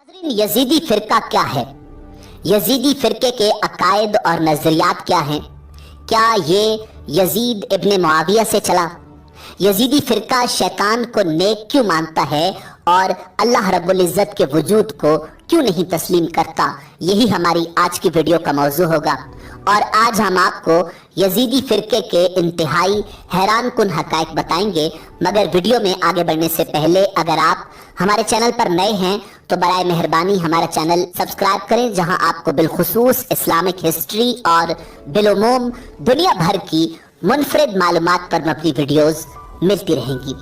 नाज़रीन, यजीदी फिरका क्या है? यजीदी फिरके के अकायद और नजरियात क्या हैं? क्या ये यजीद इब्न मुआविया से चला? यजीदी फिरका शैतान को नेक क्यों मानता है और अल्लाह रब्बुल इज़्ज़त के वजूद को क्यों नहीं तस्लीम करता? यही हमारी आज की वीडियो का मौजू होगा। और आज हम आपको यजीदी फिरके के इंतहाई हैरान कुन हक़ाइक़ बताएंगे। मगर वीडियो में आगे बढ़ने से पहले अगर आप हमारे चैनल पर नए हैं तो बराए मेहरबानी हमारा चैनल सब्सक्राइब करें, जहां आपको बिलखुसूस इस्लामिक हिस्ट्री और बिलुमूम दुनिया भर की मुनफरिद मालूमात पर मबनी वीडियोस मिलती रहेंगी।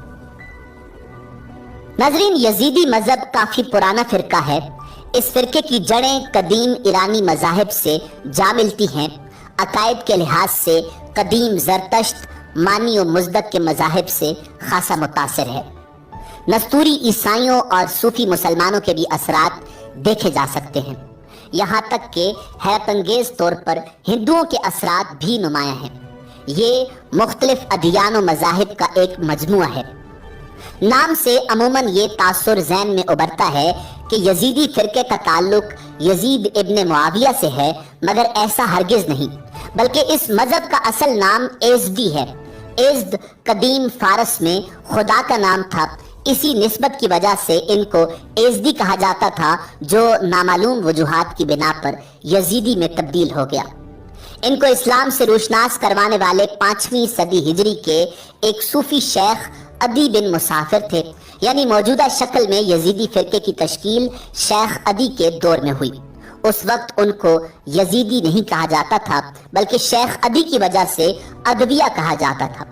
नाज़रीन, यजीदी मजहब काफी पुराना फिरका है। इस फिरके की जड़ें कदीम ईरानी मजाहिब से जा मिलती हैं। अकायद के लिहाज से कदीम ज़रतश्त, मानी और मुज़दक के मजाहिब से खासा मुतासिर है। नस्तूरी ईसाइयों और सूफी मुसलमानों के भी असरात देखे जा सकते हैं। यहाँ तक कि हैरतअंगेज़ तौर पर हिंदुओं के असरात भी नुमायां हैं। ये मुख्तलिफ अदियान और मजाहिब का एक मजमुआ है। नाम से अमूमन ये तासुर ज़हन में उभरता है कि यजीदी फिरके का ताल्लुक यजीद इब्न मुआविया से है, मगर ऐसा हरगिज नहीं, बल्कि इस मजहब का असल नाम एज़दी है। एज़द कदीम फारस में खुदा का नाम था। इसी निस्बत की वजह से इनको एज़दी कहा जाता था, जो नामालूम वजूहात की बिना पर यजीदी में तब्दील हो गया। इनको इस्लाम से रोशनास करवाने वाले 5वीं सदी हिजरी के एक सूफी शेख अदी बिन मुसाफिर थे। यानी मौजूदा शक्ल में यजीदी फिरके की तश्कील शेख अदी के दौर में हुई। उस वक्त उनको यजीदी नहीं कहा जाता था, बल्कि शेख अदी की वजह से अदविया कहा जाता था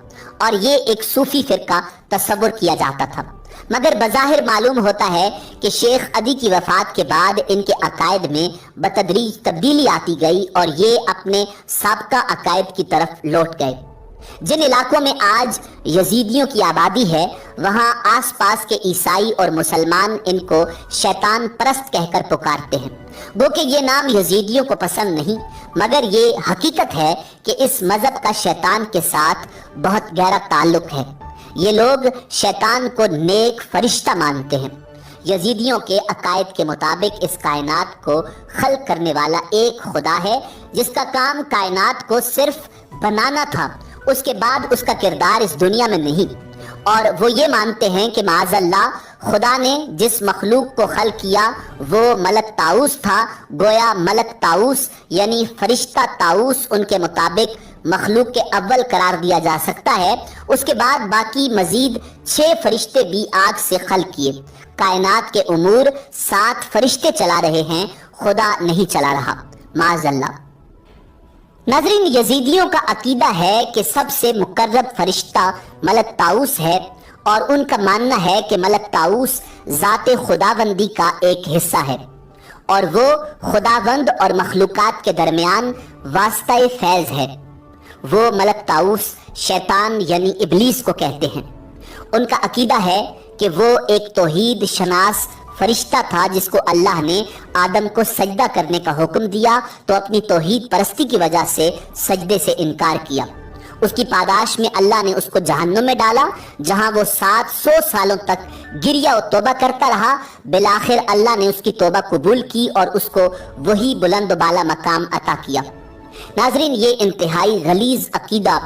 और ये एक सूफी फिरका तस्वुर किया जाता था। मगर बज़ाहिर मालूम होता है कि शेख अदी की वफात के बाद इनके अकायद में बतदरीज तब्दीली आती गई और ये अपने साबका अकायद की तरफ लौट गए। जिन इलाकों में आज यजीदियों की आबादी है, वहाँ आसपास के ईसाई और मुसलमान इनको शैतान परस्त कहकर पुकारते हैं। गो कि ये नाम यजीदियों को पसंद नहीं, मगर ये हकीकत है कि इस मजहब का शैतान के साथ बहुत गहरा ताल्लुक है। ये लोग शैतान को नेक फरिश्ता मानते हैं। यजीदियों के अकायद के मुताबिक इस कायनात को खल्क करने वाला एक खुदा है, जिसका काम कायनात को सिर्फ बनाना था, उसके बाद उसका किरदार इस दुनिया में नहीं। और वो ये मानते हैं कि माज़अल्लाह खुदा ने जिस मखलूक को खल्क किया वो मलक ताऊस था। गोया मलक ताऊस यानी फरिश्ता ताऊस उनके मुताबिक मखलूक के अव्वल करार दिया जा सकता है। उसके बाद बाकी मजीद 6 फरिश्ते भी आग से खल्क किए। कायनात के उमूर 7 फरिश्ते चला रहे हैं, खुदा नहीं चला रहा, माज़अल्लाह। नाज़रीन, यजीदियों का अकीदा है कि सबसे मुकर्रब फरिश्ता मलक ताऊस है और उनका मानना है कि मलक ताऊस ज़ाते खुदावंदी का एक हिस्सा है और वो खुदावंद और मखलूकात के दरमियान वास्ता फैज़ है। वो मलक ताऊस शैतान यानी इब्लीस को कहते हैं। उनका अकीदा है कि वो एक तौहीद शनास फरिश्ता था, जिसको अल्लाह ने आदम को सजदा करने का हुक्म दिया तो अपनी तौहीद परस्ती की वजह से सजदे से इनकार किया। उसकी पादाश में अल्लाह ने उसको जहन्नुम में डाला, जहां वो 700 सालों तक गिरिया और तौबा करता रहा। बिलाखिर अल्लाह ने उसकी तौबा कबूल की और उसको वही बुलंद बाला मकाम अता किया। नाज़रीन, ये इंतहाई गलीज अकीदा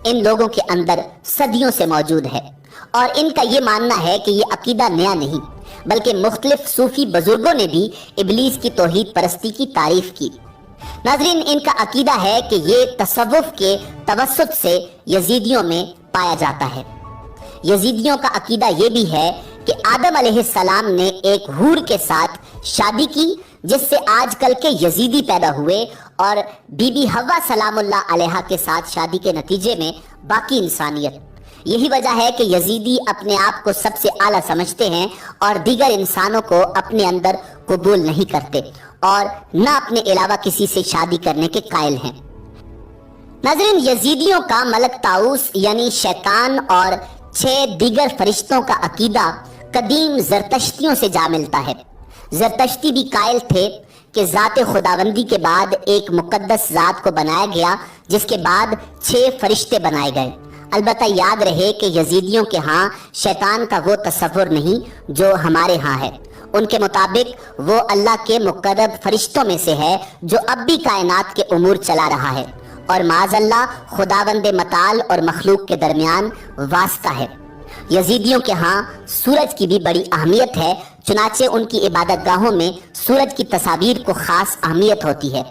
इन लोगों के अंदर सदियों से मौजूद है और इनका ये मानना है कि ये अकीदा नया नहीं, बल्कि मुख्तलिफ सूफी बुजुर्गों ने भी इब्लीस की तौहीद परस्ती की तारीफ की। नाज़रीन, इनका अकीदा है कि ये तसव्वुफ के तवस्सुत से यजीदियों में पाया जाता है। यजीदियों का अकीदा ये भी है कि आदम अलैहिस्सलाम ने एक हूर के साथ शादी की, जिससे आजकल के यजीदी पैदा हुए और बीबी हव्वा सलामुल्लाह अलैहा के साथ शादी के नतीजे में बाकी इंसानियत। यही वजह है कि यजीदी अपने आप को सबसे आला समझते हैं और दीगर इंसानों को अपने अंदर कबूल नहीं करते और न अपने अलावा किसी से शादी करने के कायल हैं। नाज़रीन, यजीदियों का मलक ताऊस यानी शैतान और 6 दीगर फरिश्तों का अकीदा कदीम ज़रतश्तियों से जा मिलता है। ज़रतश्ती भी कायल थे कि ज़ाते खुदावंदी के बाद एक मुकद्दस ज़ात को बनाया गया, जिसके बाद 6 फरिश्ते बनाए गए। अलबत्ता याद रहे कि यजीदियों के यहाँ शैतान का वो तस्वुर नहीं जो हमारे यहाँ है। ان کے مطابق وہ اللہ کے مقرب فرشتوں میں سے ہے جو اب بھی کائنات کے امور چلا رہا ہے، اور معاذ اللہ خداوند متعال اور مخلوق کے درمیان واسطہ ہے۔ یزیدیوں کے ہاں سورج کی بھی بڑی اہمیت ہے، چنانچہ ان کی عبادت گاہوں میں سورج کی تصاویر کو خاص اہمیت ہوتی ہے۔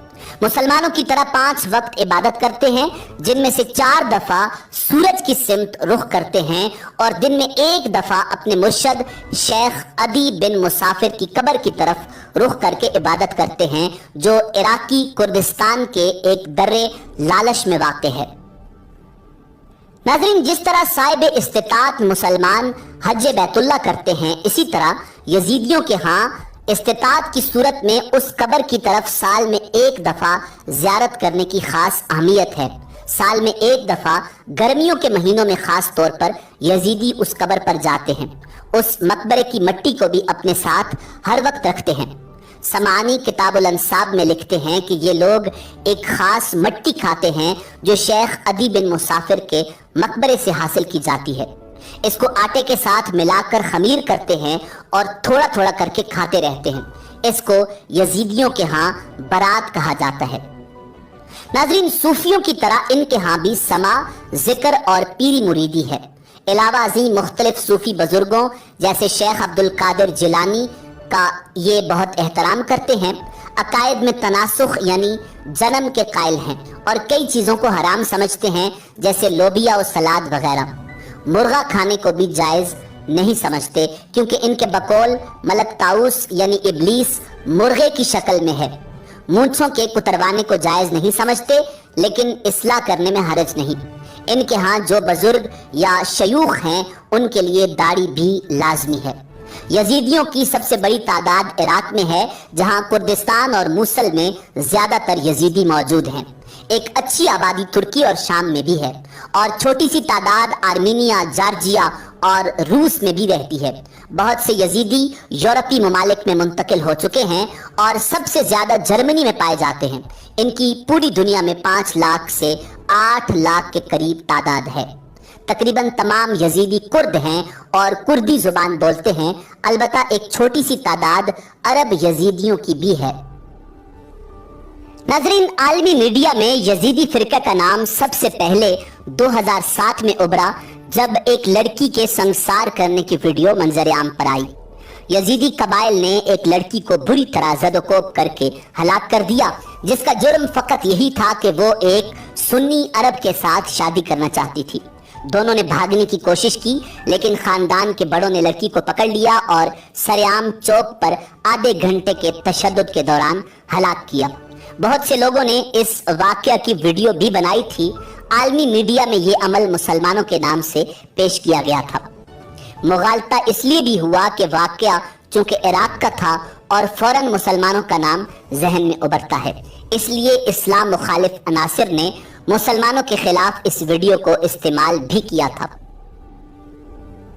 مسلمانوں کی طرح 5 وقت عبادت کرتے ہیں، جن میں سے 4 دفعہ سورج کی سمت رخ کرتے ہیں، اور دن میں 1 دفعہ اپنے مرشد شیخ عدی بن مسافر کی قبر کی طرف رخ کر کے عبادت کرتے ہیں، جو عراقی کردستان کے ایک درے لالش میں واقع ہے۔ ناظرین، جس طرح صاحب استطاعت مسلمان حج بیت اللہ کرتے ہیں، اسی طرح یزیدیوں کے ہاں استطاعت کی صورت میں اس قبر کی طرف سال میں 1 دفعہ زیارت کرنے کی خاص اہمیت ہے۔ سال میں 1 دفعہ گرمیوں کے مہینوں میں خاص طور پر یزیدی اس قبر پر جاتے ہیں، اس مقبرے کی مٹی کو بھی اپنے ساتھ ہر وقت رکھتے ہیں۔ سمعانی کتاب الانساب میں لکھتے ہیں کہ یہ لوگ ایک خاص مٹی کھاتے ہیں جو شیخ عدی بن مسافر کے مقبرے سے حاصل کی جاتی ہے۔ اس کو آٹے کے ساتھ ملا کر خمیر کرتے ہیں اور تھوڑا تھوڑا کر کے کھاتے رہتے ہیں۔ اس کو یزیدیوں کے ہاں برات کہا جاتا ہے۔ ناظرین، صوفیوں کی طرح ان کے ہاں بھی سما، ذکر اور پیری مریدی ہے۔ علاوہ ازیں مختلف صوفی بزرگوں جیسے شیخ عبد القادر جیلانی کا یہ بہت احترام کرتے ہیں۔ عقائد میں تناسخ یعنی جنم کے قائل ہیں اور کئی چیزوں کو حرام سمجھتے ہیں، جیسے لوبیا و سلاد وغیرہ۔ مرغا کھانے کو بھی جائز نہیں سمجھتے، کیونکہ ان کے بقول ملک طاؤس یعنی ابلیس مرغے کی شکل میں ہے۔ مونچھوں کے کتروانے کو جائز نہیں سمجھتے، لیکن اصلاح کرنے میں حرج نہیں۔ ان کے ہاں جو بزرگ یا شیوخ ہیں، ان کے لیے داڑھی بھی لازمی ہے۔ یزیدیوں کی سب سے بڑی تعداد عراق میں ہے، جہاں کردستان اور موصل میں زیادہ تر یزیدی موجود ہیں۔ ایک اچھی آبادی ترکی اور شام میں بھی ہے، اور چھوٹی سی تعداد آرمینیا، جارجیا اور روس میں بھی رہتی ہے۔ بہت سے یزیدی یورپی ممالک میں منتقل ہو چکے ہیں اور سب سے زیادہ جرمنی میں پائے جاتے ہیں۔ ان کی پوری دنیا میں 5 لاکھ سے 8 لاکھ کے قریب تعداد ہے۔ تقریباً تمام یزیدی کرد ہیں اور کردی زبان بولتے ہیں، البتہ ایک چھوٹی سی تعداد عرب یزیدیوں کی بھی ہے۔ ناظرین، عالمی میڈیا میں یزیدی فرقہ کا نام سب سے پہلے 2007 میں ابھرا، جب ایک لڑکی کے سنسار کرنے کی ویڈیو منظر عام پر آئی۔ یزیدی قبائل نے ایک لڑکی کو بری طرح زد و کوب کر کے ہلاک کر دیا، جس کا جرم فقط یہی تھا کہ وہ ایک سنی عرب کے ساتھ شادی کرنا چاہتی تھی۔ دونوں نے بھاگنے کی کوشش کی، لیکن خاندان کے بڑوں نے لڑکی کو پکڑ لیا اور سرعام چوک پر آدھے گھنٹے کے تشدد کے دوران ہلاک کیا۔ بہت سے لوگوں نے اس واقعہ کی ویڈیو بھی بنائی تھی۔ عالمی میڈیا میں یہ عمل مسلمانوں کے نام سے پیش کیا گیا تھا۔ مغالطہ اس لیے بھی ہوا کہ واقعہ چونکہ عراق کا تھا اور فوراً مسلمانوں کا نام ذہن میں ابھرتا ہے، اس لیے اسلام مخالف عناصر نے مسلمانوں کے خلاف اس ویڈیو کو استعمال بھی کیا تھا۔